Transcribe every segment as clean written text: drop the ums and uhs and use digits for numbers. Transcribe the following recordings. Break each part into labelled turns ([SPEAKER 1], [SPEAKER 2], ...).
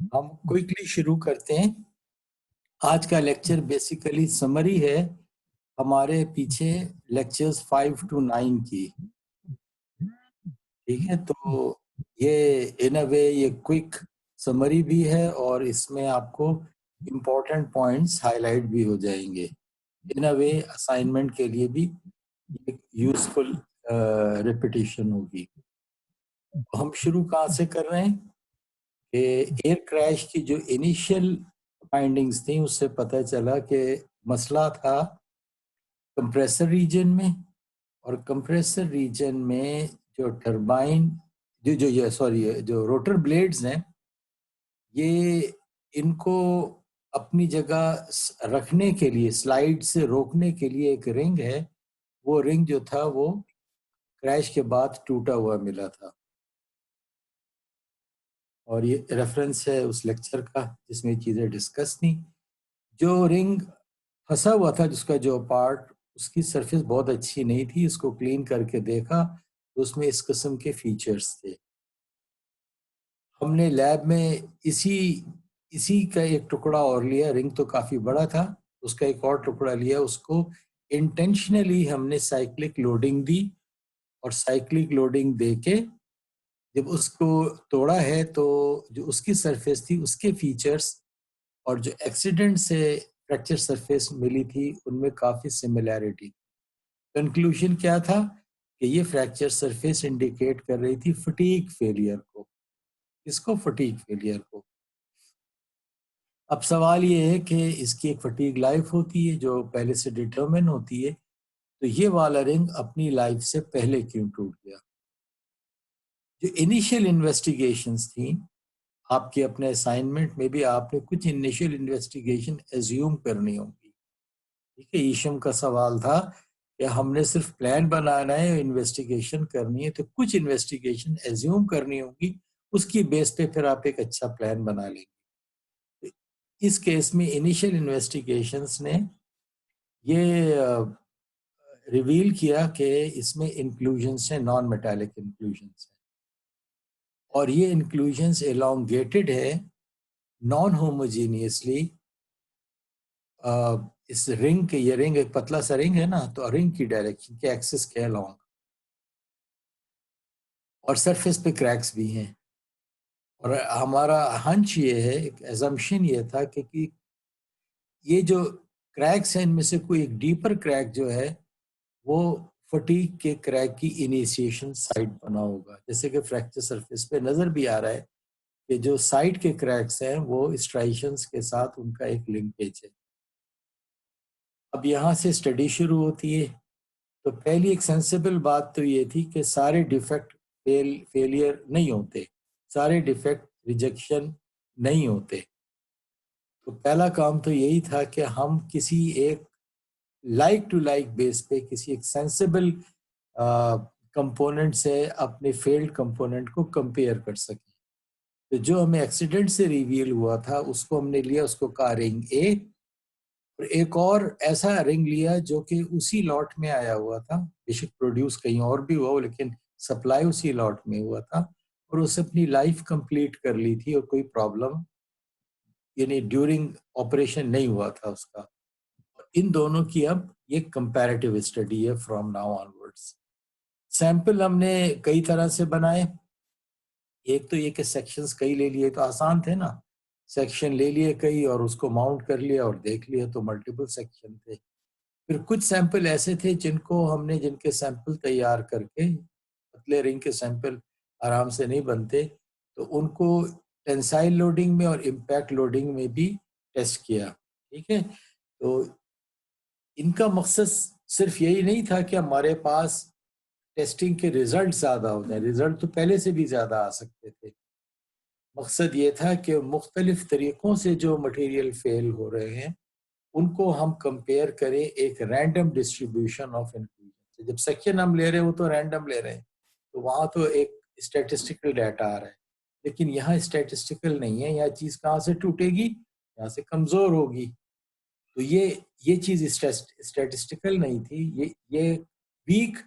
[SPEAKER 1] हम क्विकली शुरू करते हैं। आज का लेक्चर बेसिकली समरी है हमारे पीछे लेक्चर्स 5 to 9 की। ठीक है, तो ये इन अ वे ये क्विक समरी भी है और इसमें आपको इम्पोर्टेंट पॉइंट्स हाईलाइट भी हो जाएंगे। इन अ वे असाइनमेंट के लिए भी एक यूजफुल रिपीटिशन होगी। हम शुरू कहाँ से कर रहे हैं कि एयर क्रैश की जो इनिशियल फाइंडिंग्स थी उससे पता चला कि मसला था कंप्रेसर रीजन में। और कंप्रेसर रीजन में जो टरबाइन जो जो ये सॉरी जो रोटर ब्लेड्स हैं, ये इनको अपनी जगह रखने के लिए, स्लाइड से रोकने के लिए एक रिंग है। वो रिंग जो था वो क्रैश के बाद टूटा हुआ मिला था। और ये रेफरेंस है उस लेक्चर का जिसमें चीज़ें डिस्कस थी। जो रिंग फंसा हुआ था, जिसका जो पार्ट, उसकी सरफेस बहुत अच्छी नहीं थी। इसको क्लीन करके देखा तो उसमें इस किस्म के फीचर्स थे। हमने लैब में इसी इसी का एक टुकड़ा और लिया। रिंग तो काफ़ी बड़ा था, उसका एक और टुकड़ा लिया। उसको इंटेंशनली हमने साइक्लिक लोडिंग दी और साइक्लिक लोडिंग दे के जब उसको तोड़ा है तो जो उसकी सरफेस थी उसके फीचर्स और जो एक्सीडेंट से फ्रैक्चर सरफेस मिली थी उनमें काफ़ी सिमिलैरिटी। कंक्लूजन क्या था कि ये फ्रैक्चर सरफेस इंडिकेट कर रही थी फटीग फेलियर को। इसको फटीग फेलियर को। अब सवाल ये है कि इसकी एक फटीग लाइफ होती है जो पहले से डिटरमिन होती है, तो ये वाला रिंग अपनी लाइफ से पहले क्यों टूट गया? जो इनिशियल इन्वेस्टिगेशंस थी, आपके अपने असाइनमेंट में भी आपने कुछ इनिशियल इन्वेस्टिगेशन एज्यूम करनी होगी। ठीक है, ईशम का सवाल था कि हमने सिर्फ प्लान बनाना है, इन्वेस्टिगेशन करनी है, तो कुछ इन्वेस्टिगेशन एज्यूम करनी होगी। उसकी बेस पे फिर आप एक अच्छा प्लान बना लेंगे। तो इस केस में इनिशियल इन्वेस्टिगेशंस ने ये रिवील किया कि इसमें इंक्लूजन्स हैं, नॉन मेटालिक इंक्लूजन्स हैं। और ये इंक्लूजन्स एलोंगेटेड है नॉन होमोजीनियसली। इस रिंग के, ये रिंग एक पतला सा रिंग है ना, तो रिंग की डायरेक्शन के एक्सिस के अलोंग। और सरफेस पे क्रैक्स भी हैं। और हमारा हंच ये है, एक एजम्पशन ये था कि ये जो क्रैक्स हैं इनमें से कोई एक डीपर क्रैक जो है वो फटीग के क्रैक की इनिशिएशन साइट बना होगा। जैसे कि फ्रैक्चर सरफेस पे नजर भी आ रहा है कि जो साइड के क्रैक्स हैं वो स्ट्राइशंस के साथ उनका एक लिंकेज है। अब यहाँ से स्टडी शुरू होती है। तो पहली एक सेंसिबल बात तो ये थी कि सारे डिफेक्ट फेलियर नहीं होते, सारे डिफेक्ट रिजेक्शन नहीं होते। तो पहला काम तो यही था कि हम किसी एक लाइक टू लाइक बेस पे किसी एक सेंसिबल कंपोनेंट से अपने फेल्ड कंपोनेंट को कंपेयर कर सकें। तो जो हमें एक्सीडेंट से रिवील हुआ था उसको हमने लिया, उसको कहा रिंग ए। और एक और ऐसा रिंग लिया जो कि उसी लॉट में आया हुआ था, बेशक प्रोड्यूस कहीं और भी हुआ हो लेकिन सप्लाई उसी लॉट में हुआ था। और उसने अपनी लाइफ कंप्लीट कर ली थी और कोई प्रॉब्लम यानी ड्यूरिंग ऑपरेशन नहीं हुआ था उसका। इन दोनों की अब ये कंपैरेटिव स्टडी है फ्रॉम नाउ ऑनवर्ड्स। सैंपल हमने कई तरह से बनाए। एक तो ये कि सेक्शंस कई ले लिए तो आसान थे ना, सेक्शन ले लिए कई और उसको माउंट कर लिया और देख लिया, तो मल्टीपल सेक्शन थे। फिर कुछ सैंपल ऐसे थे जिनको हमने, जिनके सैंपल तैयार करके, पतले रिंग के सैंपल आराम से नहीं बनते, तो उनको टेंसाइल लोडिंग में और इम्पैक्ट लोडिंग में भी टेस्ट किया। ठीक है, तो इनका मकसद सिर्फ यही नहीं था कि हमारे पास टेस्टिंग के रिजल्ट ज़्यादा हो जाए, रिजल्ट तो पहले से भी ज़्यादा आ सकते थे। मकसद ये था कि मुख्तलिफ तरीक़ों से जो मटेरियल फेल हो रहे हैं उनको हम कंपेयर करें एक रैंडम डिस्ट्रीब्यूशन ऑफ इंक्लूजन। जब सेक्शन हम ले रहे हैं वो तो रैंडम ले रहे हैं, तो वहाँ तो एक स्टैटिस्टिकल डाटा आ रहा है। लेकिन यहाँ स्टैटिस्टिकल नहीं है। यहाँ चीज़ कहाँ से टूटेगी? यहाँ से कमज़ोर होगी। तो ये चीज़ स्टैटिस्टिकल नहीं थी, ये वीक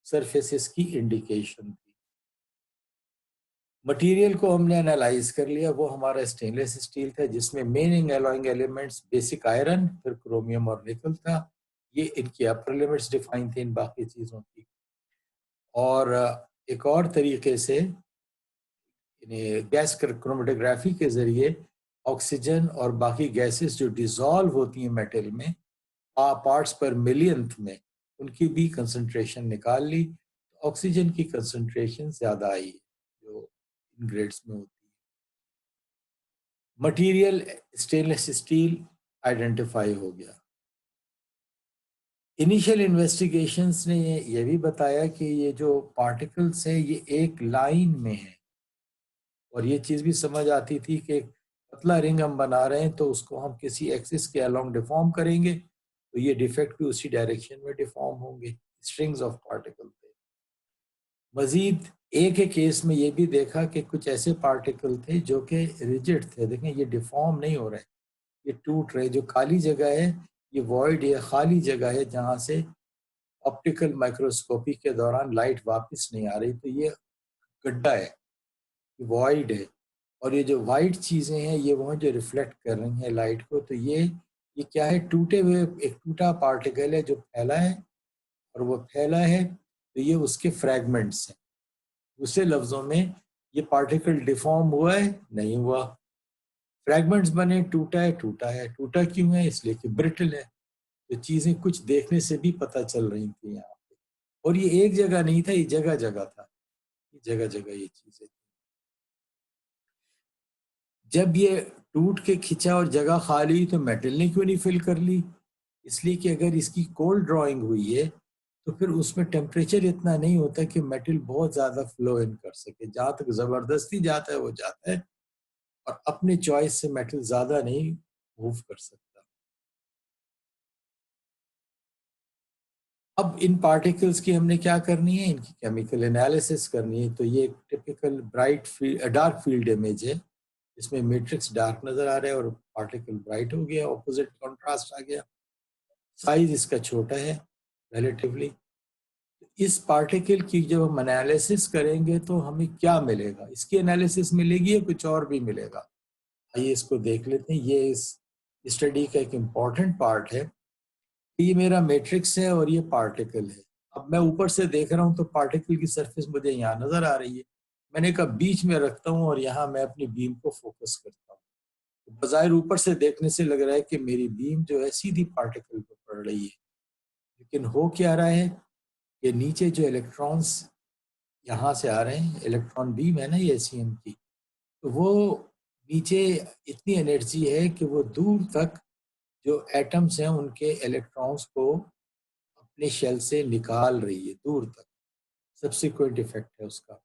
[SPEAKER 1] सरफेसेस की इंडिकेशन थी। मटेरियल को हमने एनालाइज कर लिया, वो हमारा स्टेनलेस स्टील था जिसमें main alloying elements basic iron, फिर क्रोमियम और निकल था। ये इनकी अपर लिमिट्स डिफाइन थे इन बाकी चीज़ों की। और एक और तरीके से इन्हें गैस क्रोमेटोग्राफी के ज़रिए ऑक्सीजन और बाकी गैसेस जो डिसॉल्व होती हैं मेटल में पार्ट्स पर मिलियंथ में, उनकी भी कंसंट्रेशन निकाल ली। ऑक्सीजन की कंसंट्रेशन ज़्यादा आई जो इन ग्रेड्स में होती है। मटेरियल स्टेनलेस स्टील आइडेंटिफाई हो गया। इनिशियल इन्वेस्टिगेशंस ने ये भी बताया कि ये जो पार्टिकल्स है ये एक लाइन में है, और ये चीज़ भी समझ आती थी कि एक पतला रिंग हम बना रहे हैं तो उसको हम किसी एक्सिस के अलोंग डिफॉर्म करेंगे तो ये डिफेक्ट भी उसी डायरेक्शन में डिफॉर्म होंगे। स्ट्रिंग्स ऑफ पार्टिकल थे। मजीद एक एक केस में ये भी देखा कि कुछ ऐसे पार्टिकल थे जो कि रिजिड थे। देखें ये डिफॉर्म नहीं हो रहे, ये टूट रहे। जो खाली जगह है ये वॉइड है, खाली जगह है जहाँ से ऑप्टिकल माइक्रोस्कोपी के दौरान लाइट वापस नहीं आ रही, तो ये गड्ढा है, वॉइड है। और ये जो वाइट चीज़ें हैं ये वहाँ जो रिफ्लेक्ट कर रही हैं लाइट को, तो ये क्या है, टूटे हुए एक टूटा पार्टिकल है जो फैला है, और वो फैला है तो ये उसके फ्रैगमेंट्स हैं। दूसरे लफ्ज़ों में ये पार्टिकल डिफॉर्म हुआ है, नहीं हुआ। फ्रैगमेंट्स बने, टूटा है, टूटा है। टूटा क्यों है? इसलिए कि ब्रिटल है। तो चीज़ें कुछ देखने से भी पता चल रही थी यहाँ पे। और ये एक जगह नहीं था, ये जगह जगह था, ये जगह जगह ये चीज़ें। जब ये टूट के खिंचा और जगह खाली हुई तो मेटल ने क्यों नहीं फिल कर ली? इसलिए कि अगर इसकी कोल्ड ड्राइंग हुई है तो फिर उसमें टेम्परेचर इतना नहीं होता कि मेटल बहुत ज़्यादा फ्लो इन कर सके। जहाँ तक ज़बरदस्ती जाता है वो जाता है, और अपने चॉइस से मेटल ज़्यादा नहीं मूव कर सकता। अब इन पार्टिकल्स की हमने क्या करनी है, इनकी केमिकल एनालिसिस करनी है। तो ये एक टिपिकल डार्क फील्ड इमेज है, इसमें मैट्रिक्स डार्क नजर आ रहा है और पार्टिकल ब्राइट हो गया, ऑपोजिट कॉन्ट्रास्ट आ गया। साइज इसका छोटा है रिलेटिवली। इस पार्टिकल की जब हम एनालिसिस करेंगे तो हमें क्या मिलेगा, इसकी एनालिसिस मिलेगी या कुछ और भी मिलेगा? आइए इसको देख लेते हैं। ये इस स्टडी का एक इम्पॉर्टेंट पार्ट है। ये मेरा मैट्रिक्स है और ये पार्टिकल है। अब मैं ऊपर से देख रहा हूँ तो पार्टिकल की सरफेस मुझे यहाँ नजर आ रही है। मैंने कहा बीच में रखता हूँ और यहाँ मैं अपनी बीम को फोकस करता हूँ। तो बज़ाहिर ऊपर से देखने से लग रहा है कि मेरी बीम जो है सीधी पार्टिकल पर पड़ रही है, लेकिन हो क्या रहा है कि नीचे जो इलेक्ट्रॉन्स यहाँ से आ रहे हैं, इलेक्ट्रॉन बीम है ना ये SEM की, तो वो नीचे इतनी एनर्जी है कि वो दूर तक जो एटम्स हैं उनके इलेक्ट्रॉन्स को अपने शेल से निकाल रही है दूर तक। सब्सिक्वेंट इफेक्ट है उसका।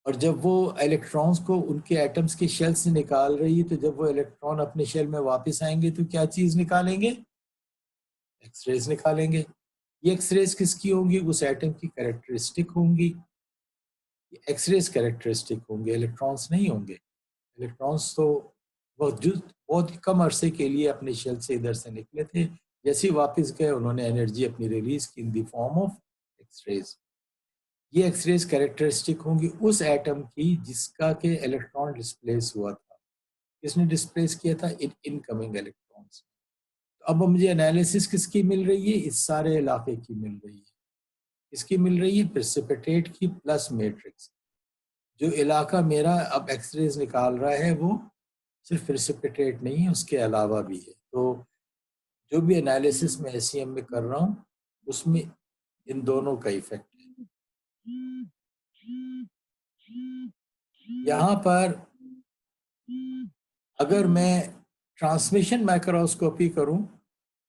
[SPEAKER 1] और जब वो इलेक्ट्रॉन्स को उनके एटम्स के शेल से निकाल रही है, तो जब वो इलेक्ट्रॉन अपने शेल में वापस आएंगे तो क्या चीज निकालेंगे? एक्सरेज निकालेंगे। ये एक्सरेज किसकी होंगी? उस एटम की कैरेक्टरिस्टिक होंगी। एक्सरेज कैरेक्टरिस्टिक होंगे, इलेक्ट्रॉन्स नहीं होंगे। इलेक्ट्रॉन्स तो बहुत ही कम अरसे के लिए अपने शेल से इधर से निकले थे। जैसे ही वापस गए उन्होंने एनर्जी अपनी रिलीज की in the form of X-rays. ये एक्सरेज कैरेक्टरिस्टिक होंगी उस एटम की जिसका के इलेक्ट्रॉन डिस्प्लेस हुआ था। किसने डिस्प्लेस किया था? Incoming electrons. तो अब मुझे एनालिसिस किसकी मिल रही है? इस सारे इलाके की मिल रही है। किसकी मिल रही है? प्रेसिपिटेट की प्लस मैट्रिक्स। जो इलाका मेरा अब एक्सरेज निकाल रहा है वो सिर्फ प्रेसिपिटेट नहीं है, उसके अलावा भी है। तो जो भी एनालिसिस मैं SEM में कर रहा हूँ उसमें इन दोनों का इफेक्ट है। यहाँ पर अगर मैं ट्रांसमिशन माइक्रोस्कोपी करूं,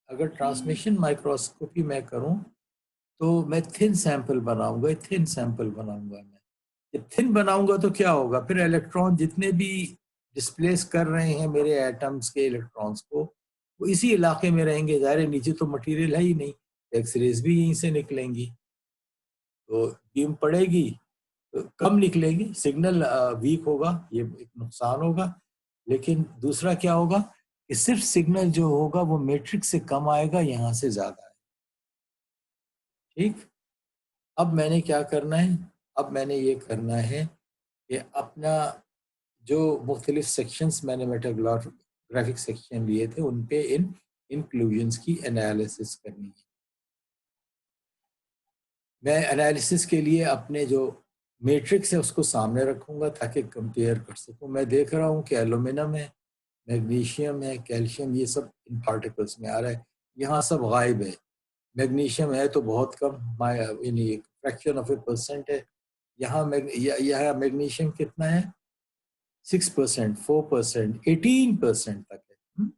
[SPEAKER 1] अगर ट्रांसमिशन माइक्रोस्कोपी मैं करूं तो मैं थिन सैंपल बनाऊंगा, थिन सैंपल बनाऊंगा। मैं जब थिन बनाऊंगा तो क्या होगा, फिर इलेक्ट्रॉन जितने भी डिस्प्लेस कर रहे हैं मेरे एटम्स के इलेक्ट्रॉन्स को, वो इसी इलाके में रहेंगे। ज़ाहिर है नीचे तो मटेरियल है ही नहीं, एक्सरेज भी यहीं से निकलेंगी, तो बीम पड़ेगी तो कम निकलेगी, सिग्नल वीक होगा, ये एक नुकसान होगा। लेकिन दूसरा क्या होगा कि सिर्फ सिग्नल जो होगा वो मैट्रिक्स से कम आएगा, यहाँ से ज़्यादा है। ठीक। अब मैंने क्या करना है? अब मैंने ये करना है कि अपना जो मुख्तलिफ सेक्शंस मैंने मेटाग्राफिक सेक्शन लिए थे उन पे इन इंक्लूजन्स की एनालिसिस करनी है। मैं एनालिसिस के लिए अपने जो मैट्रिक्स है उसको सामने रखूंगा ताकि कंपेयर कर सकूं। मैं देख रहा हूं कि एल्यूमिनियम है, मैग्नीशियम है, कैल्शियम, ये सब इन पार्टिकल्स में आ रहा है, यहाँ सब गायब है। मैग्नीशियम है तो बहुत कम, यानी फ्रैक्शन ऑफ ए परसेंट है। यहाँ मैग्नीशियम कितना है? 6%, 4%, 18% तक है।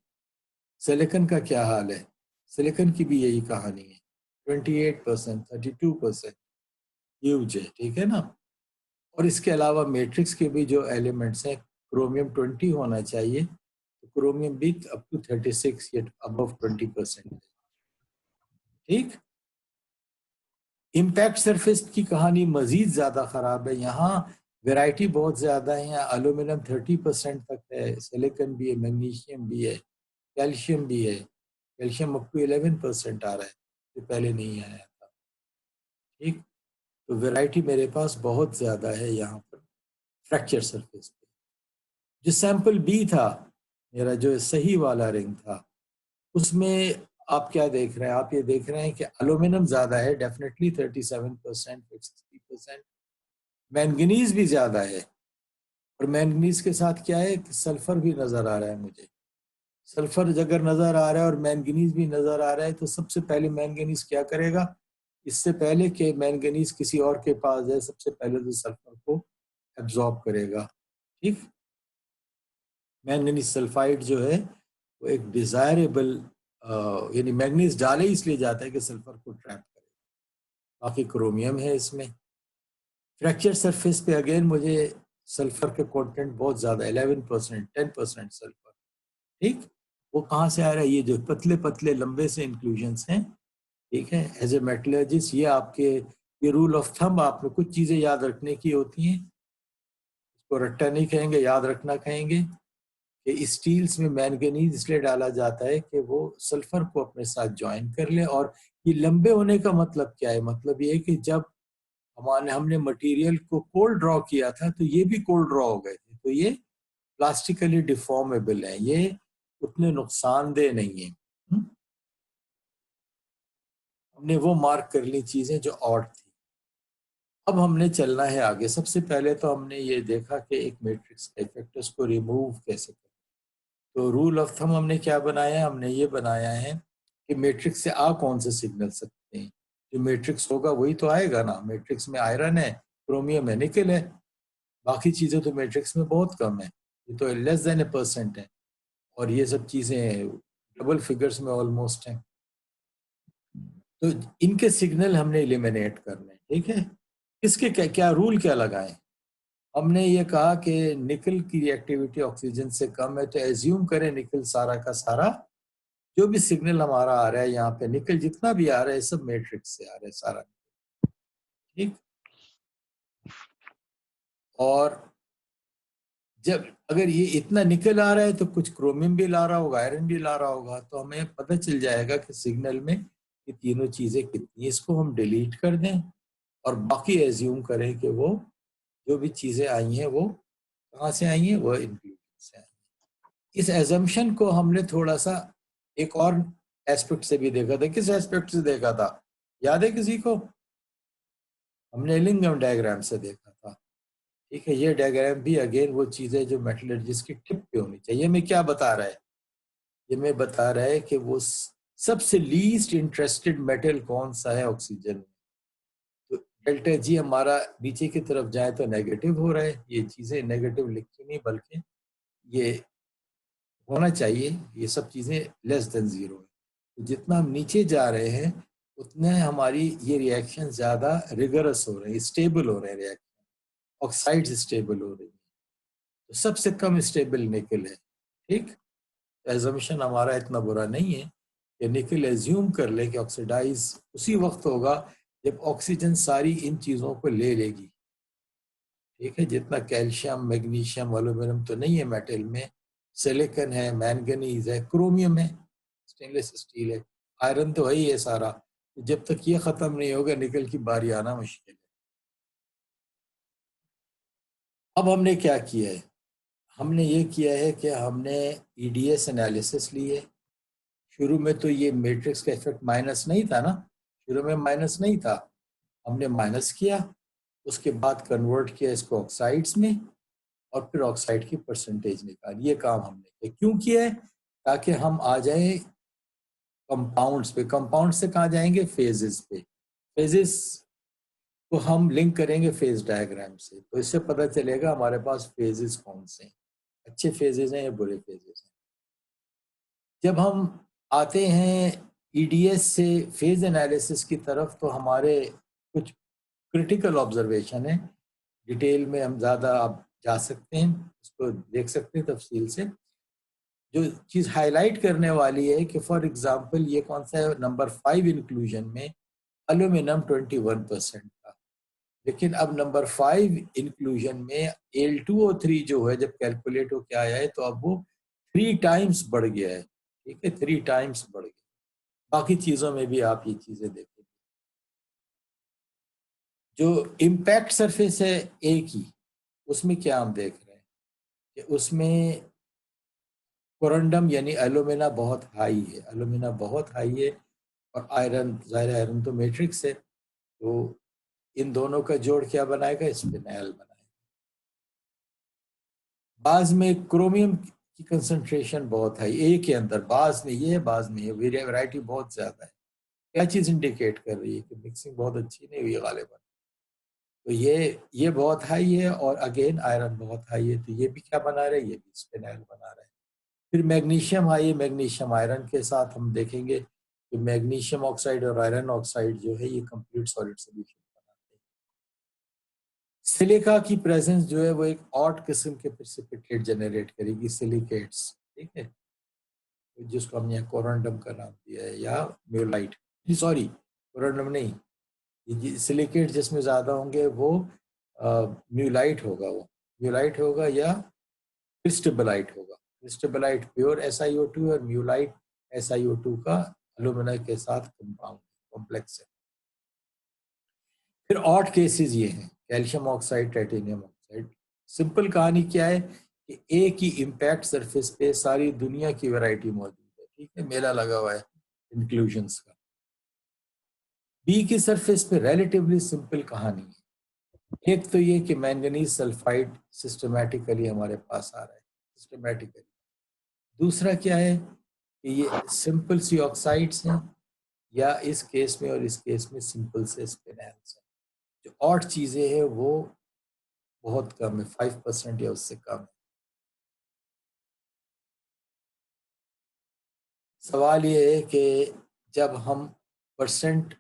[SPEAKER 1] सिलिकॉन का क्या हाल है? सिलिकॉन की भी यही कहानी है, 28%, 32%, ह्यूज है, ठीक है ना। और इसके अलावा मैट्रिक्स के भी जो एलिमेंट्स हैं, क्रोमियम 20 होना चाहिए, तो क्रोमियम भी अप टू 36 या अबव 20% है, ठीक। इम्पैक्ट सरफेस की कहानी मजीद ज़्यादा ख़राब है। यहाँ वैरायटी बहुत ज़्यादा है, यहाँ एल्यूमिनियम 30% तक है, सिलिकॉन भी है, मैग्नीशियम भी है, कैल्शियम भी है। कैल्शियम अप टू 11% आ रहा है, जो पहले नहीं आया था, ठीक। तो वैरायटी मेरे पास बहुत ज़्यादा है यहाँ पर फ्रैक्चर सरफेस पे। जो सैंपल बी था मेरा, जो सही वाला रिंग था, उसमें आप क्या देख रहे हैं? आप ये देख रहे हैं कि एल्यूमिनियम ज्यादा है, डेफिनेटली 37%, 60%। मैंगनीज भी ज्यादा है, और मैंगनीज के साथ क्या है कि सल्फर भी नजर आ रहा है मुझे। सल्फर अगर नजर आ रहा है और मैंगनीज भी नजर आ रहा है, तो सबसे पहले मैंगनीज क्या करेगा? इससे पहले कि मैंगनीज किसी और के पास जाए, सबसे पहले तो सल्फर को एब्जॉर्ब करेगा, ठीक। मैंगनीज सल्फाइड जो है वो एक डिजायरेबल, यानी मैंगनीज डाले इसलिए जाता है कि सल्फर को ट्रैप करे। बाकी क्रोमियम है इसमें। फ्रैक्चर सरफेस पे अगेन मुझे सल्फर के कंटेंट बहुत ज्यादा, 11%, 10% सल्फर, ठीक। वो कहाँ से आ रहा है? ये जो पतले पतले लंबे से इंक्लूजन्स हैं, ठीक है। एज ए मेटलर्जिस्ट ये आपके, ये रूल ऑफ थंब, आपने कुछ चीजें याद रखने की होती हैं, इसको रट्टा नहीं कहेंगे, याद रखना कहेंगे। कि स्टील्स में मैंगनीज इसलिए डाला जाता है कि वो सल्फर को अपने साथ ज्वाइन कर ले। और ये लंबे होने का मतलब क्या है? मतलब ये है कि जब हमने मटेरियल को कोल्ड ड्रॉ किया था तो ये भी कोल्ड ड्रॉ हो गए थे, तो ये प्लास्टिकली डिफॉर्मेबल है, ये उतने नुकसानदेह नहीं है। हमने वो मार्क कर ली चीजें जो ऑड थी। अब हमने चलना है आगे। सबसे पहले तो हमने ये देखा कि एक मैट्रिक्स का इफेक्ट, उसको रिमूव कैसे करें। तो रूल ऑफ थंब हमने क्या बनाया? हमने ये बनाया है कि मैट्रिक्स से आ कौन से सिग्नल सकते हैं? जो मैट्रिक्स होगा वही तो आएगा ना। मैट्रिक्स में आयरन है, क्रोमियम है, निकल है, बाकी चीजें तो मैट्रिक्स में बहुत कम है, ये तो लेस देन ए परसेंट है। और ये सब चीजें डबल फिगर्स में ऑलमोस्ट हैं। तो इनके सिग्नल हमने एलिमिनेट करने हैं, ठीक है। इसके क्या क्या रूल क्या लगाएं? हमने ये कहा कि निकल की रिएक्टिविटी ऑक्सीजन से कम है, तो एज्यूम करें निकल सारा का सारा, जो भी सिग्नल हमारा आ रहा है यहाँ पे, निकल जितना भी आ रहा है सब मैट्रिक्स से आ रहा है सारा, ठीक। और जब अगर ये इतना निकल आ रहा है तो कुछ क्रोमियम भी ला रहा होगा, आयरन भी ला रहा होगा, तो हमें पता चल जाएगा कि सिग्नल में ये तीनों चीजें कितनी। इसको हम डिलीट कर दें और बाकी एज्यूम करें कि वो जो भी चीजें आई हैं वो कहाँ से आई हैं? वो इंक्लूजन से आई हैं। इस एजम्पशन को हमने थोड़ा सा एक और एस्पेक्ट से भी देखा था। किस एस्पेक्ट से देखा था? याद है किसी को? हमने लिंगम डायग्राम से देखा था, ठीक है। ये डायग्राम भी अगेन वो चीज है जो मेटलर्जिस्ट की टिप पे होनी चाहिए। हमें क्या बता रहा है? ये मैं बता रहा है कि वो सबसे लीस्ट इंटरेस्टेड मेटल कौन सा है ऑक्सीजन में। तो डेल्टा जी हमारा नीचे की तरफ जाए तो नेगेटिव हो रहा है। ये चीजें नेगेटिव लिखी नहीं, बल्कि ये होना चाहिए, ये सब चीजें लेस देन जीरो है। तो जितना हम नीचे जा रहे हैं उतने हमारी ये रिएक्शन ज्यादा रिगरस हो रहे हैं, स्टेबल हो रहे हैं रिएक्शन, ऑक्साइड स्टेबल हो रही है। तो सबसे कम स्टेबल निकल है, ठीक। एजम्पशन हमारा इतना बुरा नहीं है कि निकल एज्यूम कर ले कि ऑक्सीडाइज उसी वक्त होगा जब ऑक्सीजन सारी इन चीजों को ले लेगी, ठीक है। जितना कैल्शियम, मैग्नीशियम, एल्यूमिनियम तो नहीं है मेटल में, सिलिकॉन है, मैंगनीज है, क्रोमियम है, स्टेनलेस स्टील है, आयरन तो वही है सारा। जब तक ये खत्म नहीं होगा निकल की बारी आना मुश्किल है। अब हमने क्या किया है, हमने ये किया है कि हमने ईडीएस एनालिसिस ली है। शुरू में तो ये मैट्रिक्स का इफेक्ट माइनस नहीं था ना, शुरू में माइनस नहीं था, हमने माइनस किया, उसके बाद कन्वर्ट किया इसको ऑक्साइड्स में और फिर ऑक्साइड की परसेंटेज निकाली। ये काम हमने किया, क्यों किया है? ताकि हम आ जाए कंपाउंड्स पे। कंपाउंड से कहाँ जाएंगे? फेजेस पे। फेजेस को हम लिंक करेंगे फेज डायग्राम से, तो इससे पता चलेगा हमारे पास फेजेस कौन से हैं, अच्छे फेजेस हैं या बुरे फेजेस हैं। जब हम आते हैं ईडीएस से फेज एनालिसिस की तरफ, तो हमारे कुछ क्रिटिकल ऑब्जर्वेशन है, डिटेल में हम ज़्यादा आप जा सकते हैं, उसको देख सकते हैं तफसील से। जो चीज़ हाईलाइट करने वाली है कि फॉर एग्जांपल ये कौन सा है, नंबर 5 इंक्लूजन में एल्यूमिनियम 21% था, लेकिन अब नंबर 5 इंक्लूजन में Al2O3 जो है जब कैलकुलेट हो के आया है तो अब वो 3 टाइम्स बढ़ गया है। ठीक है, 3 टाइम्स बढ़ गया। बाकी चीज़ों में भी आप ये चीज़ें देखें। जो इम्पैक्ट सरफेस है ए की, उसमें क्या हम देख रहे हैं कि उसमें कोरंडम यानी एलुमिना बहुत हाई है, एलुमिना बहुत हाई है, और आयरन, ज़ाहिर आयरन तो मैट्रिक्स है, तो इन दोनों का जोड़ क्या बनाएगा? स्पिनैल बनाएगा। बाज में क्रोमियम की कंसंट्रेशन बहुत हाई, ए के अंदर, बाज में ये है, बाज में ये, वैरायटी बहुत ज्यादा है। क्या चीज इंडिकेट कर रही है कि मिक्सिंग बहुत अच्छी नहीं हुई गालिबा। तो ये बहुत हाई है, और अगेन आयरन बहुत हाई है, तो ये भी क्या बना रहे हैं? ये भी स्पिनैल बना रहे हैं। फिर मैग्नीशियम हाई है, मैग्नीशियम आयरन के साथ हम देखेंगे कि मैग्नीशियम ऑक्साइड और आयरन ऑक्साइड जो है ये कंप्लीट सॉलिड सोल्यूशन बनाते हैं। सिलिका की प्रेजेंस जो है वो एक ऑड किस्म के प्रेसिपिटेट जनरेट करेगी, सिलिकेट्स। ठीक है, जिसको हमने कोरंडम का नाम दिया है, या म्यूलाइट, सॉरी कोरंडम नहीं, ये सिलिकेट जिसमें ज्यादा होंगे वो म्यूलाइट होगा, वो म्यूलाइट होगा या क्रिस्टबलाइट होगा। क्रिस्टबलाइट प्योर SiO2 और म्यूलाइट SiO2 का अलुमिना के साथ कंपाउंड कॉम्प्लेक्स है। फिर ऑड केसेस ये हैं, calcium oxide, titanium oxide. Simple कहानी क्या है कि ए की इम्पैक्ट सरफेस पे सारी दुनिया की वैरायटी मौजूद है। ठीक है, मेला लगा हुआ है इंक्लूजन्स का। बी की सरफेस पे रिलेटिवली सिंपल कहानी है। एक तो ये कि मैंगनीज सल्फाइड सिस्टमैटिकली हमारे पास आ रहा है, सिस्टमैटिकली। दूसरा क्या है कि ये सिंपल सी ऑक्साइड्स हैं, या इस केस में और इस केस में सिंपल से स्पिनैल्स हैं। जो ऑड चीजें हैं वो बहुत कम है, 5% या उससे कम है। सवाल ये है कि जब हम परसेंट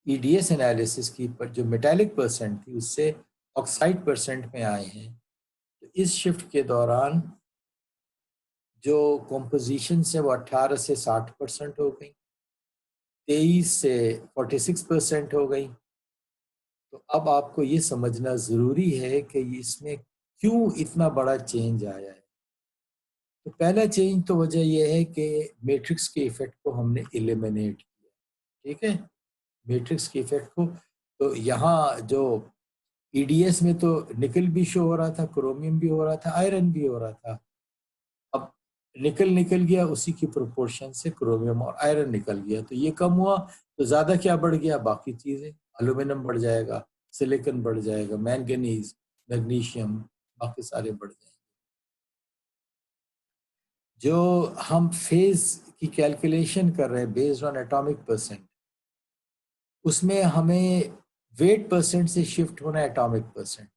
[SPEAKER 1] ईडीएस एनालिसिस की पर जो मेटालिक परसेंट थी उससे ऑक्साइड परसेंट में आए हैं, तो इस शिफ्ट के दौरान जो कॉम्पोजिशन से वो 18 से 60% हो गई, 23 से 46% हो गई। तो अब आपको ये समझना ज़रूरी है कि इसमें क्यों इतना बड़ा चेंज आया है। तो पहला चेंज तो वजह यह है कि मैट्रिक्स के इफेक्ट को हमने एलिमिनेट किया। ठीक है, मैट्रिक्स के इफेक्ट को, तो यहाँ जो ईडीएस में तो निकल भी शो हो रहा था, क्रोमियम भी हो रहा था, आयरन भी हो रहा था। अब निकल निकल गया, उसी की प्रोपोर्शन से क्रोमियम और आयरन निकल गया, तो ये कम हुआ, तो ज्यादा क्या बढ़ गया? बाकी चीजें, एल्यूमिनियम बढ़ जाएगा, सिलिकॉन बढ़ जाएगा, मैंगनीज, मैग्नीशियम, बाकी सारे बढ़ जाएंगे। जो हम फेज की कैलकुलेशन कर रहे हैं बेस्ड ऑन एटॉमिक परसेंट, उसमें हमें वेट परसेंट से शिफ्ट होना है एटॉमिक परसेंट,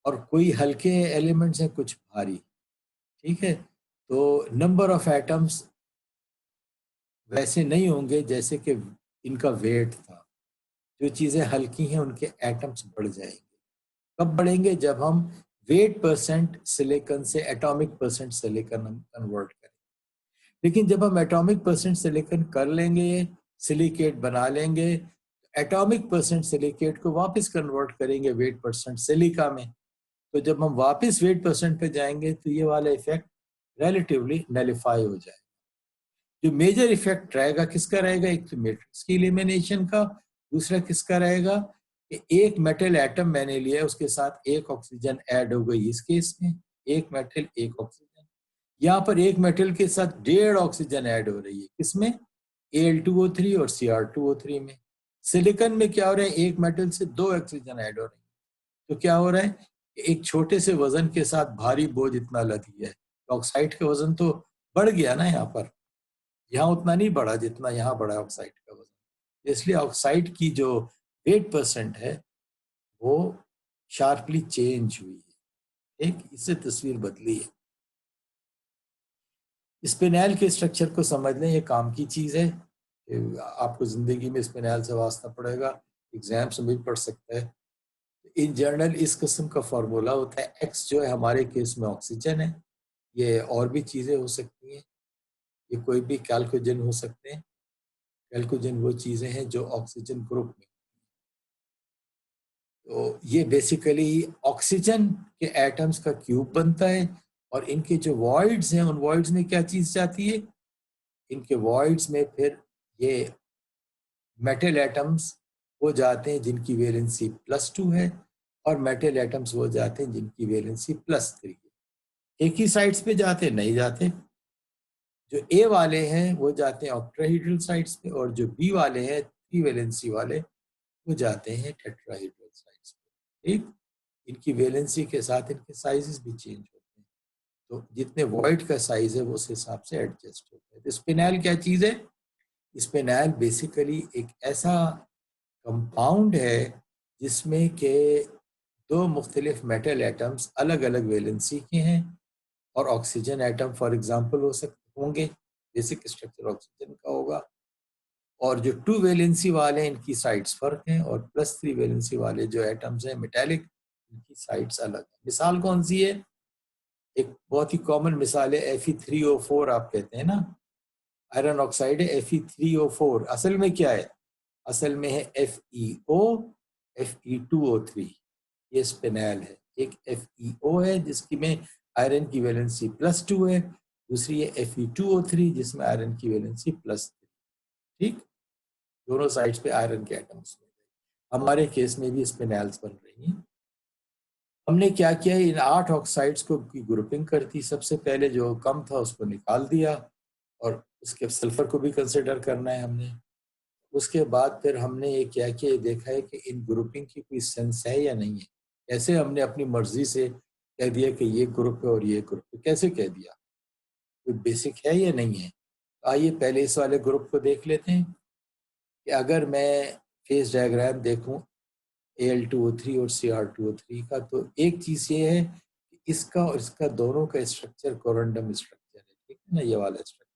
[SPEAKER 1] और कोई हल्के एलिमेंट्स हैं, कुछ भारी। ठीक है, तो नंबर ऑफ एटम्स वैसे नहीं होंगे जैसे कि इनका वेट था। जो चीज़ें हल्की हैं उनके एटम्स बढ़ जाएंगे। कब बढ़ेंगे? जब हम वेट परसेंट सिलिकॉन से एटॉमिक परसेंट सिलिकॉन हम कन्वर्ट करें। लेकिन जब हम एटॉमिक परसेंट सिलिकॉन कर लेंगे, सिलिकेट बना लेंगे, एटॉमिक परसेंट सिलिकेट को वापस कन्वर्ट करेंगे वेट परसेंट सिलिका में। तो जब हम वापस वेट परसेंट पे जाएंगे तो ये वाला इफेक्ट रिलेटिवली नलिफाई हो जाएगा। जो मेजर इफेक्ट रहेगा किसका रहेगा? एक तो मैट्रिक्स की एलिमिनेशन का, दूसरा किसका रहेगा कि एक मेटल एटम मैंने लिया, उसके साथ एक ऑक्सीजन ऐड हो गई, इस केस में एक मेटल एक ऑक्सीजन। यहाँ पर एक मेटल के साथ 1.5 ऑक्सीजन ऐड हो रही है, किसमें? Al2O3 और Cr2O3 में। सिलिकॉन में क्या हो रहा है, एक मेटल से 2 ऑक्सीजन ऐड हो रही है। तो क्या हो रहा है, एक छोटे से वजन के साथ भारी बोझ इतना लद गया है। ऑक्साइड का वजन तो बढ़ गया ना यहाँ पर, यहाँ उतना नहीं बढ़ा जितना यहाँ बढ़ा ऑक्साइड का वजन। इसलिए ऑक्साइड की जो वेट परसेंट है वो शार्पली चेंज हुई है। ठीक, इससे तस्वीर बदली है। स्पिनैल के स्ट्रक्चर को समझ लें, ये काम की चीज है। आपको जिंदगी में स्पिनैल से वास्ता पड़ेगा, एग्जाम्स में भी पढ़ सकता है। इन जनरल इस किस्म का फार्मूला होता है, एक्स जो है हमारे केस में ऑक्सीजन है, ये और भी चीजें हो सकती हैं, ये कोई भी कैल्कोजन हो सकते हैं। कैल्कोजन वो चीजें हैं जो ऑक्सीजन ग्रुप में, तो ये बेसिकली ऑक्सीजन के एटम्स का क्यूब बनता है। और इनके जो वॉइड्स हैं, उन वॉइड्स में क्या चीज जाती है, इनके वॉइड्स में फिर ये मेटल एटम्स वो जाते हैं जिनकी वैलेंसी +2 है, और मेटल एटम्स वो जाते हैं जिनकी वैलेंसी +3 है। एक ही साइड्स पे जाते नहीं जाते। जो ए वाले हैं वो जाते हैं ऑक्टाहेड्रल साइड्स पे, और जो बी वाले हैं 3 वैलेंसी वाले वो जाते हैं टेट्राहेड्रल साइड्स पे। ठीक, इनकी वैलेंसी के साथ इनके साइजेस भी चेंज होते हैं, तो जितने वॉइड का साइज है वो उस हिसाब से एडजस्ट होता है। तो स्पिनैल क्या चीज है, स्पिनैल बेसिकली एक ऐसा कंपाउंड है जिसमें के दो मुख्तलिफ मेटल एटम्स अलग अलग वैलेंसी के हैं, और ऑक्सीजन एटम फॉर एग्जांपल हो सकते होंगे, बेसिक स्ट्रक्चर ऑक्सीजन का होगा। और जो 2 वैलेंसी वाले हैं इनकी साइड्स फर्क हैं, और +3 वैलेंसी वाले जो एटम्स हैं मेटालिक, इनकी साइड्स अलग हैं। मिसाल कौन सी है, एक बहुत ही कॉमन मिसाल है Fe3O4, आप कहते हैं ना आयरन ऑक्साइड है Fe3O4, असल में क्या है, असल में है FeO Fe2O3, ये स्पिनैल है। एक FeO है जिसकी में आयरन की वैलेंसी +2 है, दूसरी है Fe2O3 जिसमें आयरन की वैलेंसी +3। ठीक, दोनों साइड्स पे आयरन के एटम्स में, हमारे केस में भी स्पिनैल्स बन रही हैं। हमने क्या किया, इन 8 ऑक्साइड्स को की ग्रुपिंग कर दी। सबसे पहले जो कम था उसको निकाल दिया, और उसके सल्फर को भी कंसिडर करना है हमने। उसके बाद फिर हमने ये क्या किया, ये देखा है कि इन ग्रुपिंग की कोई सेंस है या नहीं है। कैसे हमने अपनी मर्जी से कह दिया कि ये ग्रुप है और ये ग्रुप है, कैसे कह दिया, कोई बेसिक है या नहीं है। आइए पहले इस वाले ग्रुप को देख लेते हैं कि अगर मैं फेस डायग्राम देखूं Al2O3 और Cr2O3 का, तो एक चीज ये है कि इसका और इसका दोनों का स्ट्रक्चर कोरंडम स्ट्रक्चर है। ठीक है ना, ये वाला स्ट्रक्चर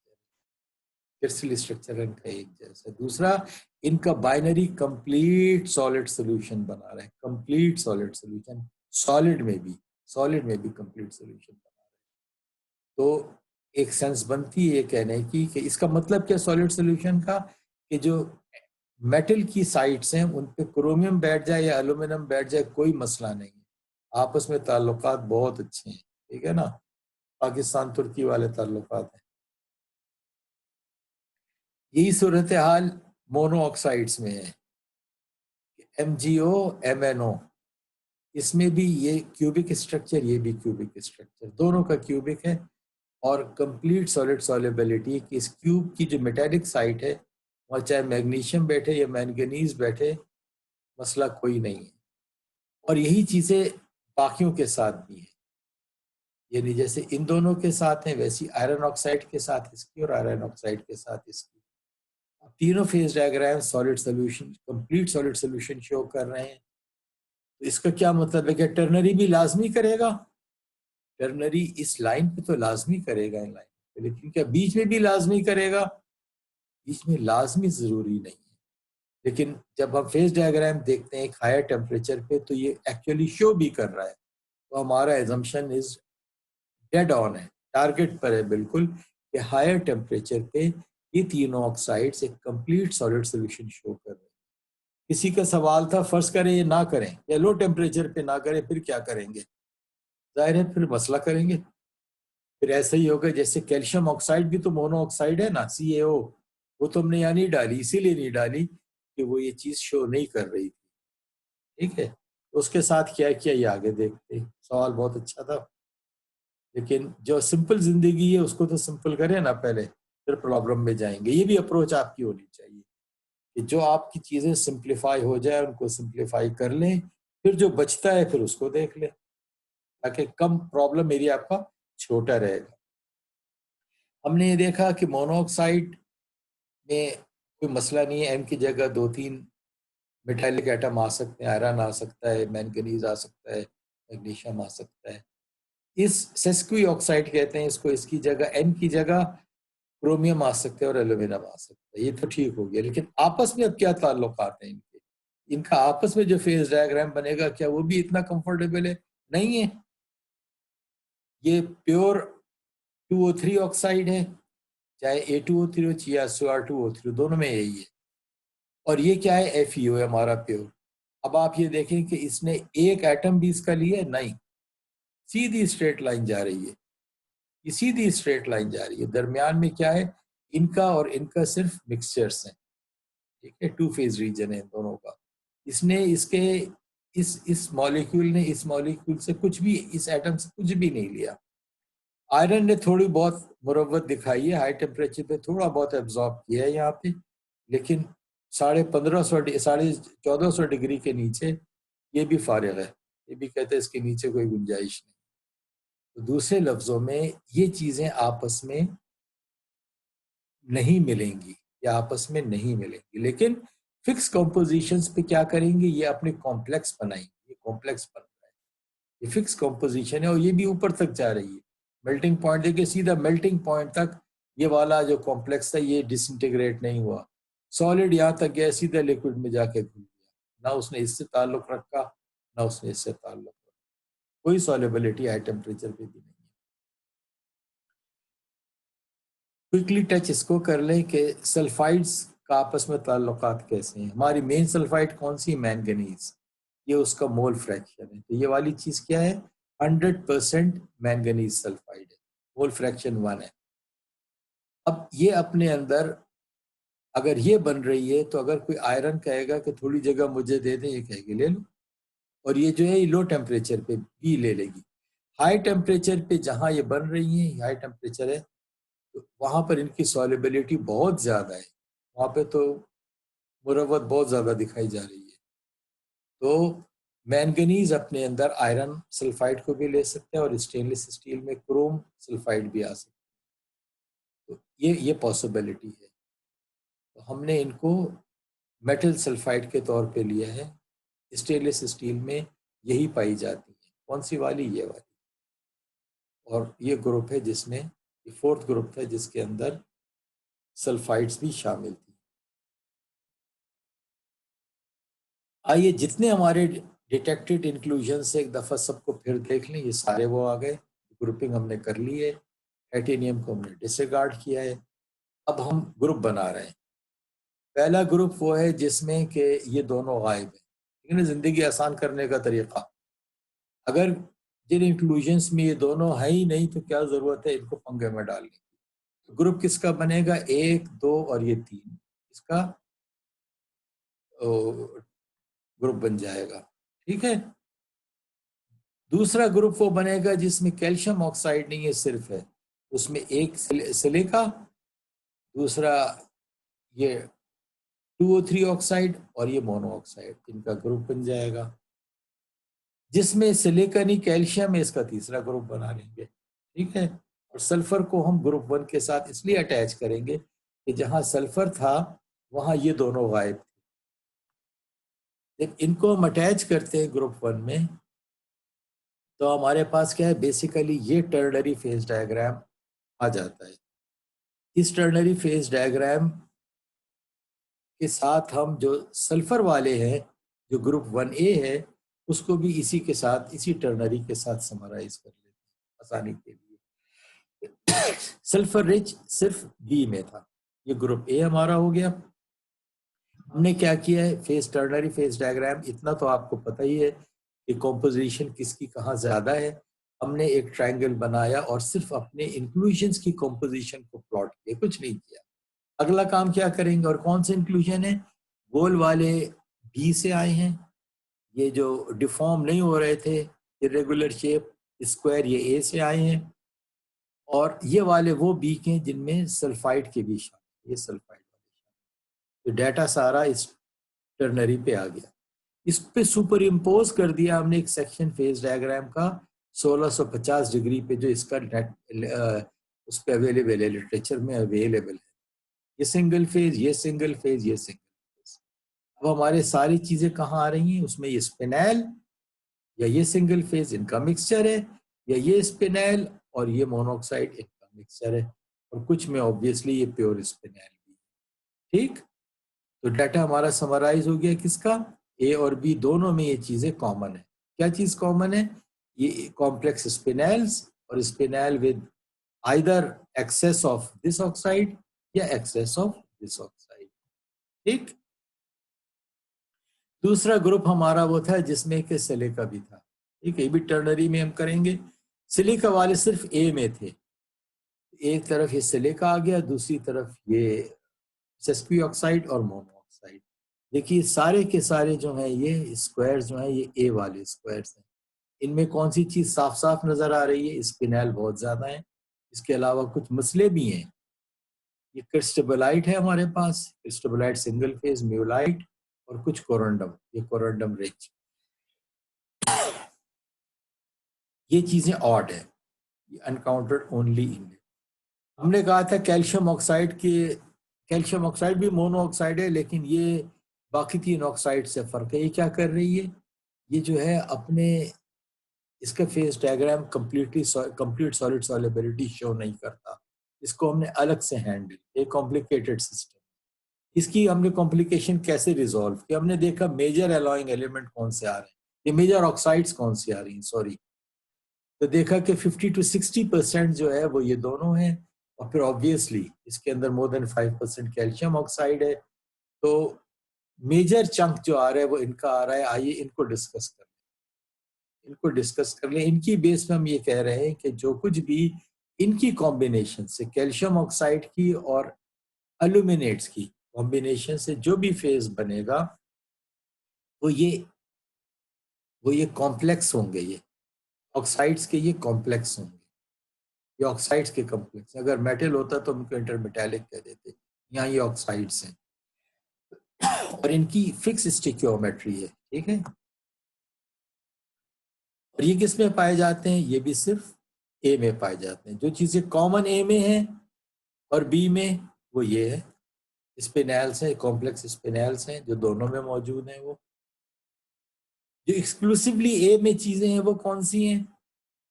[SPEAKER 1] क्रिस्टल स्ट्रक्चर इनका एक जैसा। दूसरा, इनका बाइनरी कंप्लीट सॉलिड सॉल्यूशन बना रहा है, कंप्लीट सॉलिड सॉल्यूशन, सॉलिड में भी कंप्लीट सॉल्यूशन बना रहा है। तो एक सेंस बनती है ये कहने की कि इसका मतलब क्या सॉलिड सॉल्यूशन का, कि जो मेटल की साइड्स हैं उन पे क्रोमियम बैठ जाए या एल्यूमिनियम बैठ जाए कोई मसला नहीं है, आपस में ताल्लुकात बहुत अच्छे हैं। ठीक है ना, पाकिस्तान तुर्की वाले ताल्लुकात हैं। यही सूरत हाल मोनो ऑक्साइड्स में है, MgO MnO, इसमें भी ये क्यूबिक स्ट्रक्चर, ये भी क्यूबिक स्ट्रक्चर, दोनों का क्यूबिक है। और कंप्लीट सॉलिड सॉल्युबिलिटी कि इस क्यूब की जो मेटालिक साइट है वहाँ चाहे मैग्नीशियम बैठे या मैंगनीज बैठे, मसला कोई नहीं है। और यही चीज़ें बाकियों के साथ भी है, यानी जैसे इन दोनों के साथ है वैसी आयरन ऑक्साइड के साथ इसकी और आयरन ऑक्साइड के साथ इसकी। तीनों phase diagram solid solution, complete solid solution show कर रहे हैं। तो इसका क्या मतलब है, कि टर्नरी भी लाजमी करेगा, टर्नरी इस लाइन पे तो लाजमी करेगा इन लाइन पे, लेकिन क्या बीच में भी लाजमी करेगा, बीच में लाजमी जरूरी नहीं है। लेकिन जब हम फेज डायग्राम देखते हैं एक हायर टेम्परेचर पे तो ये एक्चुअली शो भी कर रहा है, तो हमारा एजम्पशन इज डेड ऑन है, टारगेट पर है बिल्कुल, कि हायर टेम्परेचर पे ये तीनों ऑक्साइड्स एक कंप्लीट सॉलिड सोल्यूशन शो कर रहे हैं। किसी का सवाल था, फर्ज करें ये ना करें या लो टेम्परेचर पे ना करें, फिर क्या करेंगे, जाहिर है फिर मसला करेंगे। फिर ऐसा ही होगा जैसे कैल्शियम ऑक्साइड भी तो मोनो ऑक्साइड है ना, CaO, वो तो हमने यहाँ नहीं डाली, इसीलिए नहीं डाली कि वो ये चीज शो नहीं कर रही थी। ठीक है, उसके साथ क्या किया ये आगे देखते हैं। सवाल बहुत अच्छा था, लेकिन जो सिंपल जिंदगी है उसको तो सिंपल करें ना पहले, फिर प्रॉब्लम में जाएंगे। ये भी अप्रोच आपकी होनी चाहिए कि जो आपकी चीजें सिंप्लीफाई हो जाए उनको सिंप्लीफाई कर लें, फिर जो बचता है फिर उसको देख लें, ताकि कम प्रॉब्लम एरिया आपका छोटा रहेगा। हमने ये देखा कि मोनोऑक्साइड में कोई मसला नहीं है, एन की जगह 2-3 मेटालिक एटम आ सकते हैं, आयरन आ सकता है, मैंगनीज आ सकता है, मैग्नीशियम आ सकता है। इस सेस्क्वी ऑक्साइड कहते हैं इसको, इसकी जगह एन की जगह क्रोमियम आ सकते हैं और एल्यूमिनियम आ सकता है। ये तो ठीक हो गया, लेकिन आपस में अब क्या ताल्लुकात हैं इनके? इनका आपस में जो फेज डायग्राम बनेगा क्या वो भी इतना कंफर्टेबल है? नहीं है। ये प्योर 2O3 ऑक्साइड है, चाहे A2O3 हो या Cr2O3, दोनों में यही है। और ये क्या है? FeO है हमारा प्योर। अब आप ये देखें कि इसने एक एटम भी इसका लिया है? नहीं, सीधी स्ट्रेट लाइन जा रही है, ये सीधी स्ट्रेट लाइन जा रही है। दरमियान में क्या है? इनका और इनका सिर्फ मिक्सचर्स हैं, ठीक है, 2 फेज रीजन है इन दोनों का। इसने इसके इस मॉलिक्यूल ने इस मॉलिक्यूल से कुछ भी, इस एटम से कुछ भी नहीं लिया। आयरन ने थोड़ी बहुत मुरव्वत दिखाई है, हाई टेम्परेचर पे थोड़ा बहुत एब्जॉर्ब किया है यहाँ पे, लेकिन 1550 1400 डिग्री के नीचे ये भी फारिग है, ये भी कहते हैं इसके नीचे कोई गुंजाइश नहीं। तो दूसरे लफ्जों में ये चीजें आपस में नहीं मिलेंगी या आपस में नहीं मिलेंगी, लेकिन फिक्स कॉम्पोजिशंस पे क्या करेंगे? ये अपने कॉम्प्लेक्स बनाएंगे। ये कॉम्प्लेक्स बन रहा है, ये फिक्स कॉम्पोजिशन है और ये भी ऊपर तक जा रही है। मेल्टिंग पॉइंट देखिए, सीधा मेल्टिंग पॉइंट तक ये वाला जो कॉम्प्लेक्स था ये डिसइंटीग्रेट नहीं हुआ, सॉलिड यहाँ तक गया, सीधा लिक्विड में जाके घुल गया। ना उसने इससे ताल्लुक रखा, ना उसने इससे ताल्लुक रखा, कोई सॉल्युबिलिटी हाई टेम्परेचर पे भी नहीं है। क्विकली टच इसको कर लें कि सल्फाइड्स का आपस में ताल्लुकात कैसे हैं। हमारी मेन सल्फाइड कौन सी? मैंगनीज, ये उसका मोल फ्रैक्शन है। तो ये वाली चीज क्या है? 100% मैंगनीज सल्फाइड है, मोल फ्रैक्शन 1 है। अब ये अपने अंदर अगर ये बन रही है, तो अगर कोई आयरन कहेगा कि थोड़ी जगह मुझे दे दे, ये कहेगी ले लो, और ये जो है ये लो टेम्परेचर पे भी ले लेगी। हाई टेम्परेचर पे जहाँ ये बन रही है, हाई टेम्परेचर है, तो वहां पर इनकी सॉल्युबिलिटी बहुत ज्यादा है, वहां पे तो मुरव्वत बहुत ज्यादा दिखाई जा रही है। तो मैंगनीज अपने अंदर आयरन सल्फाइड को भी ले सकते हैं और स्टेनलेस स्टील में क्रोम सल्फाइड भी आ सकते हैं। तो ये पॉसिबिलिटी है। तो हमने इनको मेटल सल्फाइड के तौर पे लिया है। स्टेनलेस स्टील में यही पाई जाती है। कौन सी वाली? ये वाली। और ये ग्रुप है जिसमें, ये फोर्थ ग्रुप था जिसके अंदर सल्फाइड्स भी शामिल थी। आइए जितने हमारे डिटेक्टेड इंक्लूजन से एक दफ़ा सबको फिर देख लें। ये सारे वो आ गए, ग्रुपिंग हमने कर ली है, टाइटेनियम को हमने डिसरिगार्ड किया है। अब हम ग्रुप बना रहे हैं। पहला ग्रुप वो है जिसमें कि ये दोनों गायब है, लेकिन जिंदगी आसान करने का तरीका, अगर जिन इंक्लूजन्स में ये दोनों है ही नहीं तो क्या जरूरत है इनको पंगे में डालने की। तो ग्रुप किसका बनेगा? 1, 2 और ये 3, इसका ग्रुप बन जाएगा, ठीक है। दूसरा ग्रुप वो बनेगा जिसमें कैल्शियम ऑक्साइड नहीं है, सिर्फ है, उसमें एक सिलिका, दूसरा ये 2O3 ऑक्साइड और ये मोनो ऑक्साइड, इनका ग्रुप बन जाएगा। जिसमें सिलिका नहीं कैल्शियम है, इसका तीसरा ग्रुप बना लेंगे, ठीक है। और सल्फर को हम ग्रुप 1 के साथ इसलिए अटैच करेंगे कि जहां सल्फर था वहां ये दोनों गायब थे। जब इनको हम अटैच करते हैं ग्रुप 1 में, तो हमारे पास क्या है? बेसिकली ये टर्नरी फेज डायग्राम आ जाता है। इस टर्नरी फेज डायग्राम के साथ हम जो सल्फर वाले हैं, जो ग्रुप 1A है, उसको भी इसी के साथ, इसी टर्नरी के साथ समराइज कर लेते हैं आसानी के लिए। सल्फर रिच सिर्फ बी में था, ये ग्रुप ए हमारा हो गया। हमने क्या किया है? फेज टर्नरी फेज डायग्राम, इतना तो आपको पता ही है कि कॉम्पोजिशन किसकी कहाँ ज्यादा है। हमने एक ट्रायंगल बनाया और सिर्फ अपने इंक्लूजन्स की कॉम्पोजिशन को प्लॉट किया, कुछ नहीं किया। अगला काम क्या करेंगे और कौन से इंक्लूजन है? गोल वाले बी से आए हैं, ये जो डिफॉर्म नहीं हो रहे थे, इरेगुलर शेप स्क्वायर, ये ए से आए हैं। और ये वाले वो बीक हैं जिनमें सल्फाइड के भी शामिल, ये सल्फाइड वाले। तो डाटा सारा इस टर्नरी पे आ गया। इस पे सुपर इम्पोज कर दिया हमने एक सेक्शन फेज डायग्राम का 1650 डिग्री पे, जो इसका नेट उस पर अवेलेबल है, लिटरेचर में अवेलेबल है। ये सिंगल फेज, ये सिंगल फेज, ये सिंगल फेज। अब हमारे सारी चीजें कहाँ आ रही हैं उसमें, ये स्पिनैल या ये सिंगल फेज इनका मिक्सचर है, या ये स्पिनैल और ये मोनोऑक्साइड इनका मिक्सचर है, और कुछ में ऑब्वियसली ये प्योर स्पिनैल भी है। ठीक, तो डाटा हमारा समराइज हो गया किसका, ए और बी दोनों में ये चीजें कॉमन है। क्या चीज कॉमन है, ये कॉम्प्लेक्स स्पिनैल्स और spinel with either excess of this oxide या एक्सेस ऑफ दिस ऑक्साइड। ठीक, दूसरा ग्रुप हमारा वो था जिसमें कि सिलिका भी था। ठीक है, ये भी टर्नरी में हम करेंगे। सिलिका वाले सिर्फ ए में थे, एक तरफ ये सिलिका आ गया, दूसरी तरफ ये एसएसपी ऑक्साइड और मोनो ऑक्साइड। देखिए सारे के सारे जो हैं ये स्क्वायर जो हैं ये ए वाले स्क्वायर्स हैं। इनमें कौन सी चीज साफ साफ नजर आ रही है, स्पिनैल बहुत ज्यादा है, इसके अलावा कुछ मसले भी हैं। ये क्रिस्टबलाइट है हमारे पास, क्रिस्टबलाइट सिंगल फेज म्यूलाइट, और कुछ कोरंडम, ये कोरंडम रिच। ये चीजें ऑड है, ये अनकाउंटेड ओनली इन। हमने कहा था कैल्शियम ऑक्साइड के, कैल्शियम ऑक्साइड भी मोनो ऑक्साइड है, लेकिन ये बाकी 3 ऑक्साइड से फर्क है। ये क्या कर रही है, ये जो है अपने इसका phase diagram complete solid solubility show नहीं करता, इसको हमने अलग से हैंडल, एक कॉम्प्लिकेटेड सिस्टम। इसकी हमने कॉम्प्लिकेशन कैसे रिजॉल्व किया, हमने देखा मेजर एलॉइंग एलिमेंट कौन से आ रहे हैं, ये मेजर ऑक्साइड्स कौन सी आ रही हैं, सॉरी। तो देखा कि 50 to 60% जो है वो ये दोनों हैं, और फिर ऑब्वियसली इसके अंदर मोर देन 5% कैल्शियम ऑक्साइड है। तो मेजर चंक जो आ रहा है वो इनका आ रहा है। आइए इनको डिस्कस कर लें। इनकी बेस पे हम ये कह रहे हैं कि जो कुछ भी इनकी कॉम्बिनेशन से, कैल्शियम ऑक्साइड की और एल्यूमिनेट्स की कॉम्बिनेशन से जो भी फेज बनेगा वो ये कॉम्प्लेक्स होंगे, ये ऑक्साइड्स के ये कॉम्प्लेक्स होंगे, ये ऑक्साइड्स के कॉम्प्लेक्स। अगर मेटल होता तो उनको इंटरमेटालिक कह देते, यहाँ ये ऑक्साइड्स हैं और इनकी फिक्स स्टिकियोमेट्री है। ठीक है, और ये किस में पाए जाते हैं, ये भी सिर्फ ए में पाए जाते हैं। जो चीजें कॉमन ए में है और बी में, वो ये है स्पिनैल्स है, कॉम्प्लेक्स स्पिनैल्स हैं जो दोनों में मौजूद हैं। वो जो एक्सक्लूसिवली ए में चीजें हैं वो कौन सी हैं,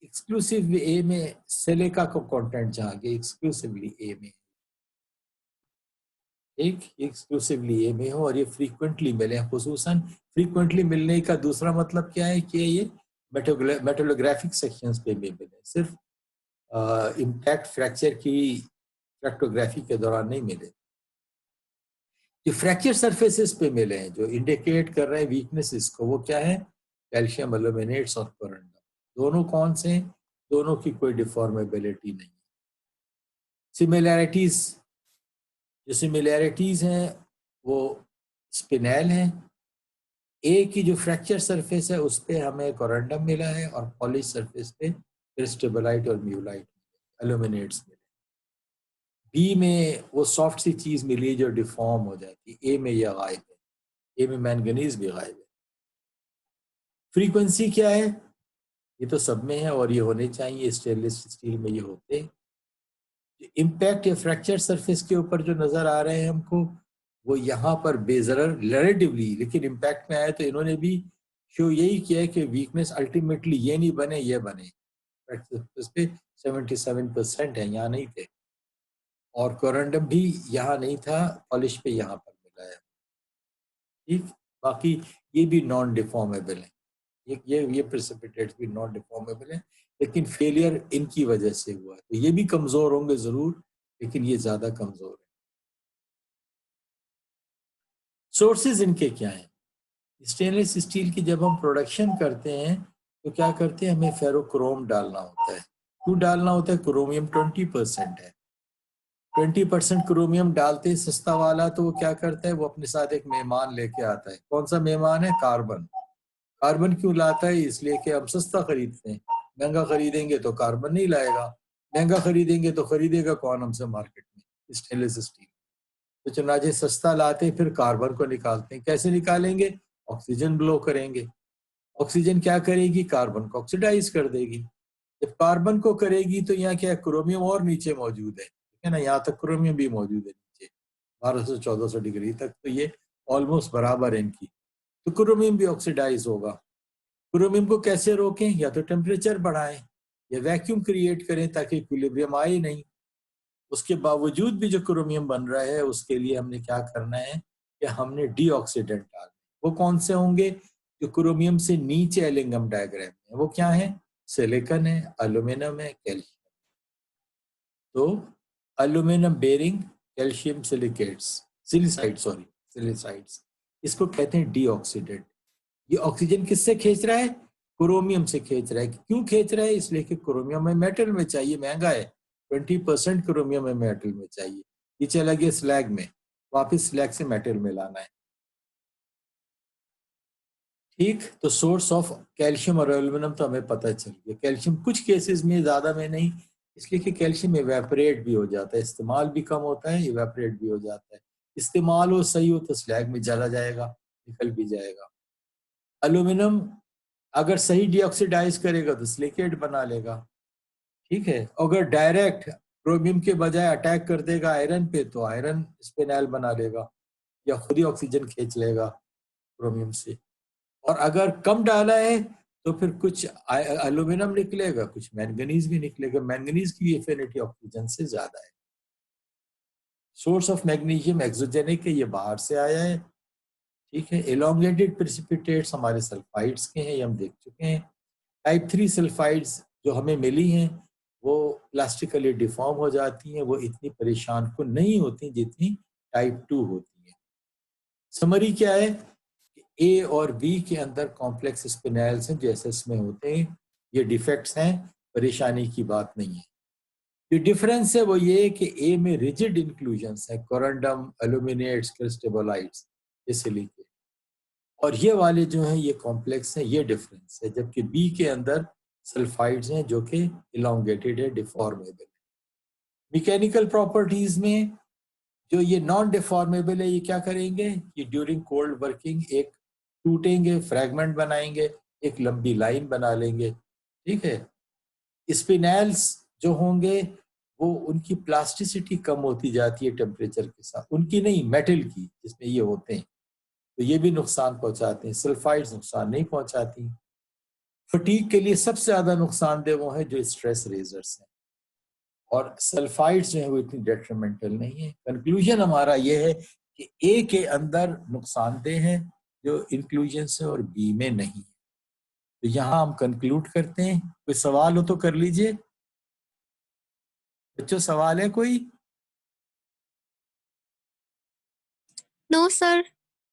[SPEAKER 1] एक्सक्लूसिव ए में सिलिका का कंटेंट जहाँ के एक्सक्लूसिवली ए में, एक एक्सक्लूसिवली ए में हो और ये फ्रीक्वेंटली मिले। खुसूसन फ्रीक्वेंटली मिलने का दूसरा मतलब क्या है कि ये मेटलोग्राफिक सेक्शंस पे भी मिले, सिर्फ इम्पैक्ट फ्रैक्चर की फ्रैक्टोग्राफी के दौरान नहीं मिले। जो फ्रैक्चर सरफेसेस पे मिले हैं जो इंडिकेट कर रहे हैं वीकनेसेस को, वो क्या है, कैल्शियम एल्यूमिनेट्स और कोरंडम। दोनों कौन से हैं, दोनों की कोई डिफॉर्मेबिलिटी नहीं। सिमिलैरिटीज, जो सिमिलैरिटीज हैं वो स्पिनैल हैं। ए की जो फ्रैक्चर सरफेस है उस पे हमें कोरंडम मिला है और पॉलिश सरफेस पे क्रिस्टबलाइट और म्यूलाइट एल्यूमिनेट्स मिले। बी में वो सॉफ्ट सी चीज मिली जो डिफॉर्म हो जाती है, ए में यह गायब है, ए में मैंगनीज भी गायब है। फ्रीक्वेंसी क्या है, ये तो सब में है और ये होने चाहिए, स्टेनलेस स्टील में ये होते हैं। इम्पैक्ट या फ्रैक्चर सरफेस के ऊपर जो नजर आ रहे हैं हमको, वो यहाँ पर बेजरर रिलेटिवली, लेकिन इम्पैक्ट में आए तो इन्होंने भी शो यही किया है कि वीकनेस अल्टीमेटली ये नहीं बने, ये बने। इस पे 77% है, यहाँ नहीं थे। और कोरंडम भी यहाँ नहीं था, पॉलिश पे यहाँ पर मिला है। ठीक, बाकी ये भी नॉन डिफॉर्मेबल है, ये प्रेसिपिटेट्स भी नॉन डिफॉर्मेबल है, लेकिन फेलियर इनकी वजह से हुआ है। तो ये भी कमजोर होंगे जरूर, लेकिन ये ज्यादा कमजोर है। सोर्सेज इनके क्या हैं, स्टेनलेस स्टील की जब हम प्रोडक्शन करते हैं तो क्या करते हैं, हमें फेरोक्रोम डालना होता है। क्यों डालना होता है, क्रोमियम 20% है। 20% क्रोमियम डालते हैं सस्ता वाला, तो वो क्या करता है, वो अपने साथ एक मेहमान लेके आता है। कौन सा मेहमान है, कार्बन। कार्बन क्यों लाता है? इसलिए कि हम सस्ता खरीदते हैं। महंगा खरीदेंगे तो कार्बन नहीं लाएगा, महंगा खरीदेंगे तो खरीदेगा कौन हमसे मार्केट में? Stainless steel. तो चुनाचे सस्ता लाते फिर कार्बन को निकालते हैं। कैसे निकालेंगे? ऑक्सीजन ब्लो करेंगे। ऑक्सीजन क्या करेगी? कार्बन को ऑक्सीडाइज कर देगी। जब कार्बन को करेगी तो यहाँ क्या क्रोमियम और नीचे मौजूद है, ठीक है ना, यहाँ तक क्रोमियम भी मौजूद है नीचे 1200-1400 डिग्री तक, तो ये ऑलमोस्ट बराबर है इनकी। तो क्रोमियम भी ऑक्सीडाइज होगा। क्रोमियम को कैसे रोकें? या तो टेम्परेचर बढ़ाएं या वैक्यूम क्रिएट करें ताकि इक्विलिब्रियम आए नहीं। उसके बावजूद भी जो क्रोमियम बन रहा है उसके लिए हमने क्या करना है कि हमने डीऑक्सीडेंट डालना। वो कौन से होंगे? जो क्रोमियम से नीचे एलिंगम डायग्राम में, वो क्या है? सिलिकॉन है, एल्यूमिनियम है, कैल्शियम। तो एल्यूमिनियम बेरिंग कैल्शियम सिलिकेट्स, सिलिसाइड्स, इसको कहते हैं डीऑक्सीडेंट। ये ऑक्सीजन किससे खींच रहा है? क्रोमियम से खींच रहा है। क्यों खींच रहा है? इसलिए कि क्रोमियम में मेटल में चाहिए, महंगा है, 20% क्रोमियम में मेटल में चाहिए। ये चला गया स्लैग में, वापस स्लैग से मेटल में लाना है। ठीक, तो सोर्स ऑफ कैल्शियम और एल्यूमिनियम तो हमें पता चल गया। कैल्शियम कुछ केसेस में, ज्यादा में नहीं, इसलिए कि कैल्शियम इवेपोरेट भी हो जाता है, इस्तेमाल भी कम होता है, इवेपोरेट भी हो जाता है। इस्तेमाल हो सही हो तो स्लैग में चला जाएगा, निकल भी जाएगा। एल्यूमिनियम अगर सही डीऑक्सीडाइज करेगा तो सिलिकेट बना लेगा, ठीक है। अगर डायरेक्ट क्रोमियम के बजाय अटैक कर देगा आयरन पे तो आयरन स्पिनैल बना लेगा या खुद ही ऑक्सीजन खींच लेगा क्रोमियम से। और अगर कम डाला है तो फिर कुछ एल्यूमिनियम निकलेगा, कुछ मैंगनीज भी निकलेगा। मैंगनीज की एफिनिटी ऑक्सीजन से ज्यादा है। सोर्स ऑफ मैग्नीशियम एक्सोजेनिक है, ये बाहर से आया है, ठीक है। एलोंगेटेड प्रेसिपिटेट्स हमारे सल्फाइड्स के हैं, ये हम देख चुके हैं। टाइप 3 सल्फाइड्स जो हमें मिली हैं वो प्लास्टिकली डिफॉर्म हो जाती हैं, वो इतनी परेशान को नहीं होती जितनी टाइप 2 होती है। समरी क्या है? ए और बी के अंदर कॉम्प्लेक्स स्पिनैल्स हैं जो एसएस में होते हैं, ये डिफेक्ट्स हैं, परेशानी की बात नहीं है। जो डिफरेंस है वो ये कि ए में रिजिड इंक्लूजन्स है, कोरंडम, एल्यूमिनेट्स, क्रिस्टोबोलाइट्स, सिलिकेट, और ये वाले जो हैं ये कॉम्प्लेक्स हैं, ये डिफरेंस है। जबकि बी के अंदर सल्फाइड्स हैं जो कि इलोंगेटेड है, डिफॉर्मेबल है। मैकेनिकल प्रॉपर्टीज में जो ये नॉन डिफॉर्मेबल है, ये क्या करेंगे? ये ड्यूरिंग कोल्ड वर्किंग एक टूटेंगे, फ्रैगमेंट बनाएंगे, एक लंबी लाइन बना लेंगे, ठीक है। स्पिनैल्स जो होंगे वो उनकी प्लास्टिसिटी कम होती जाती है टेम्परेचर के साथ, उनकी नहीं, मेटल की जिसमें ये होते हैं, तो ये भी नुकसान पहुंचाते हैं। सल्फाइड्स नुकसान नहीं पहुंचाती। फटीग के लिए सबसे ज्यादा नुकसानदेह वो है जो स्ट्रेस रेजर्स हैं, और सल्फाइड्स जो है वो इतनी डेट्रीमेंटल नहीं है। कंक्लूजन हमारा ये है कि ए के अंदर नुकसानदेह हैं जो इंक्लूजन से, और बी में नहीं। तो यहाँ हम कंक्लूड करते हैं। कोई सवाल हो तो कर लीजिए बच्चों, सवाल है कोई?
[SPEAKER 2] No sir.